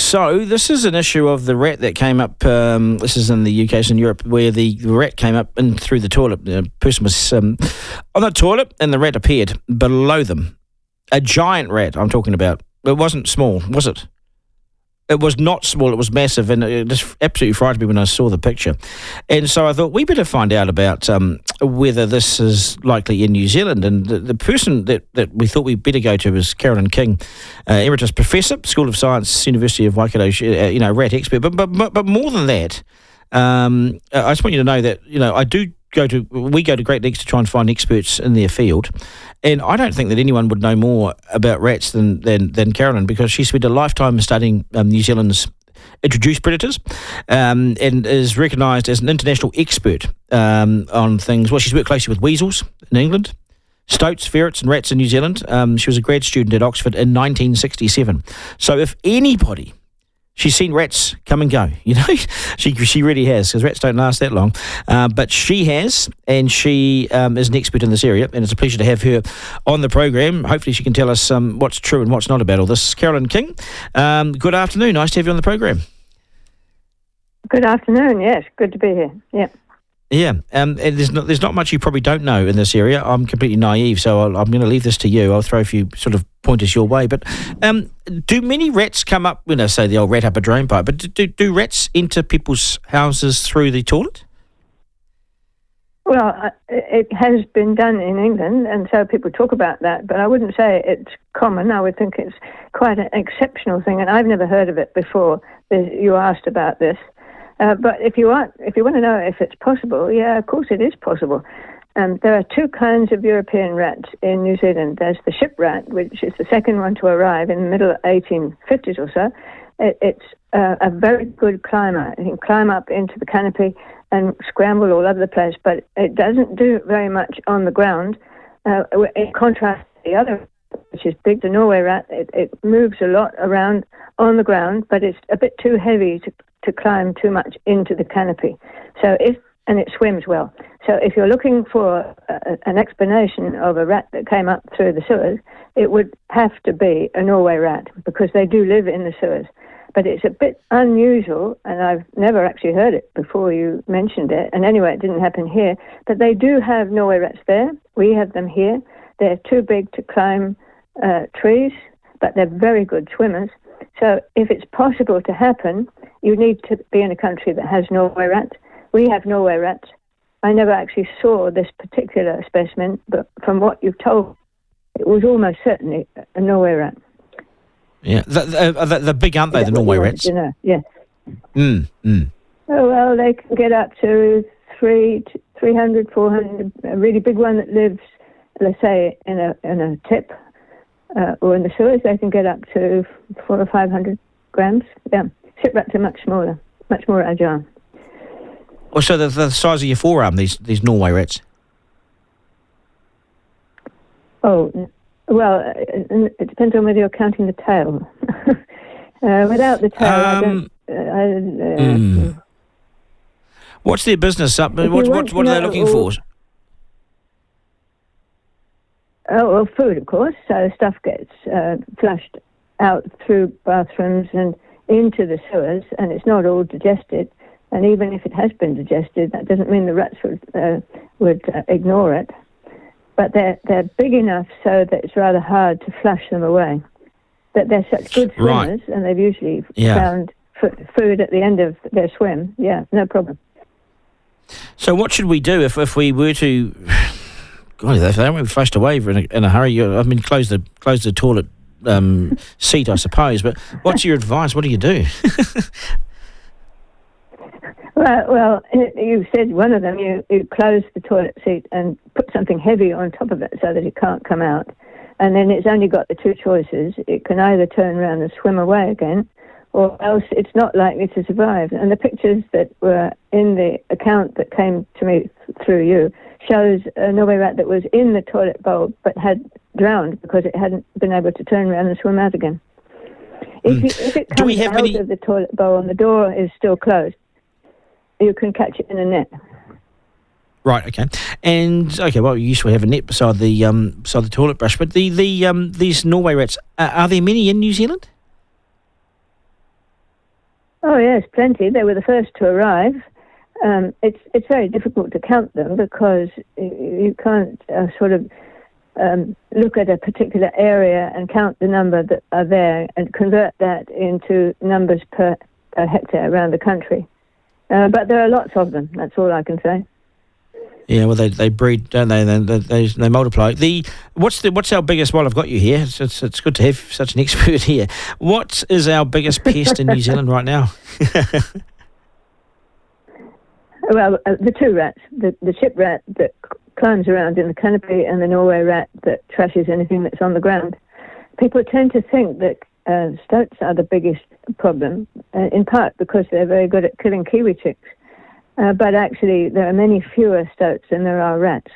So this is an issue of the rat that came up, this is in the UK, it's in Europe, where the rat came up in through the toilet. The person was on the toilet and the rat appeared below them. A giant rat, I'm talking about. It wasn't small, was it? It was not small, it was massive, and it just absolutely frightened me when I saw the picture. And so I thought, we better find out about whether this is likely in New Zealand. And the person that we thought we'd better go to is Carolyn King, Emeritus Professor, School of Science, University of Waikato, rat expert. But more than that, I just want you to know that, we go to great lengths to try and find experts in their field. And I don't think that anyone would know more about rats than Carolyn, because she spent a lifetime studying New Zealand's introduced predators and is recognised as an international expert on things. Well, she's worked closely with weasels in England, stoats, ferrets and rats in New Zealand. She was a grad student at Oxford in 1967. So if anybody... She's seen rats come and go, She really has, because rats don't last that long. But she has, and she is an expert in this area, and it's a pleasure to have her on the program. Hopefully she can tell us what's true and what's not about all this. Carolyn King, good afternoon. Nice to have you on the program. Good afternoon, yes. Good to be here, yeah. Yeah, and there's not much you probably don't know in this area. I'm completely naive, so I'm going to leave this to you. I'll throw a few sort of pointers your way. But do many rats come up, when I say the old rat up a drain pipe, but do rats enter people's houses through the toilet? Well, it has been done in England, and so people talk about that, but I wouldn't say it's common. I would think it's quite an exceptional thing, and I've never heard of it before. You asked about this. But if you want to know if it's possible, yeah, of course it is possible. There are two kinds of European rats in New Zealand. There's the ship rat, which is the second one to arrive in the middle of 1850s or so. It's a very good climber. It can climb up into the canopy and scramble all over the place, but it doesn't do very much on the ground. In contrast to the other, which is big, the Norway rat, it moves a lot around on the ground, but it's a bit too heavy to climb too much into the canopy. And it swims well. So if you're looking for an explanation of a rat that came up through the sewers, it would have to be a Norway rat, because they do live in the sewers. But it's a bit unusual, and I've never actually heard it before you mentioned it. And anyway, it didn't happen here. But they do have Norway rats there. We have them here. They're too big to climb trees, but they're very good swimmers. So if it's possible to happen, you need to be in a country that has Norway rats. We have Norway rats. I never actually saw this particular specimen, but from what you've told, it was almost certainly a Norway rat. Yeah, they're big, aren't they, the Norway rats? Yes. Oh, well, they can get up to 300, 400. A really big one that lives, let's say, in a tip or in the sewers, they can get up to 400 or 500 grams. Yeah, ship rats are much smaller, much more agile. Oh, so they're the size of your forearm, these Norway rats? Oh, well, it depends on whether you're counting the tail. Without the tail, I don't... What's their business up? What are they looking for? Oh, well, food, of course. So stuff gets flushed out through bathrooms and into the sewers, and it's not all digested. And even if it has been digested, that doesn't mean the rats would ignore it. But they're big enough so that it's rather hard to flush them away. But they're such good swimmers, and they've usually found food at the end of their swim. Yeah, no problem. So what should we do if we were to... God, they won't be flushed away in a hurry. I mean, close the toilet seat, I suppose. But what's your advice? What do you do? Well, you said one of them, you close the toilet seat and put something heavy on top of it so that it can't come out. And then it's only got the two choices. It can either turn around and swim away again, or else it's not likely to survive. And the pictures that were in the account that came to me through you shows a Norway rat that was in the toilet bowl but had drowned because it hadn't been able to turn around and swim out again. If it comes out of the toilet bowl and the door is still closed, you can catch it in a net. Right. Okay. And well, you usually have a net beside the toilet brush. But these Norway rats, are there many in New Zealand? yes, plenty. They were the first to arrive. It's very difficult to count them because you can't look at a particular area and count the number that are there and convert that into numbers per hectare around the country. But there are lots of them. That's all I can say. Yeah, well, they breed, don't they? They multiply. What's our biggest? While I've got you here, it's good to have such an expert here. What is our biggest pest in New Zealand right now? Well, the two rats, the ship rat that climbs around in the canopy and the Norway rat that trashes anything that's on the ground. People tend to think that stoats are the biggest problem, in part because they're very good at killing kiwi chicks. But actually, there are many fewer stoats than there are rats.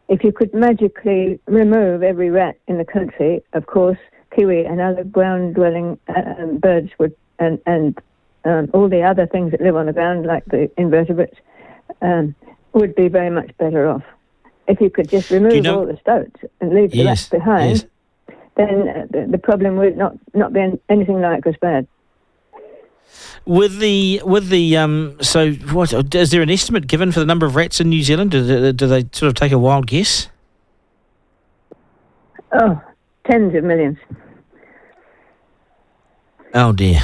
If you could magically remove every rat in the country, of course, kiwi and other ground-dwelling birds would, and all the other things that live on the ground, like the invertebrates, would be very much better off. If you could just remove all the stoats and leave the rats behind, then the problem would not be anything like as bad. So what is there an estimate given for the number of rats in New Zealand? Do they sort of take a wild guess? Oh, tens of millions. Oh dear.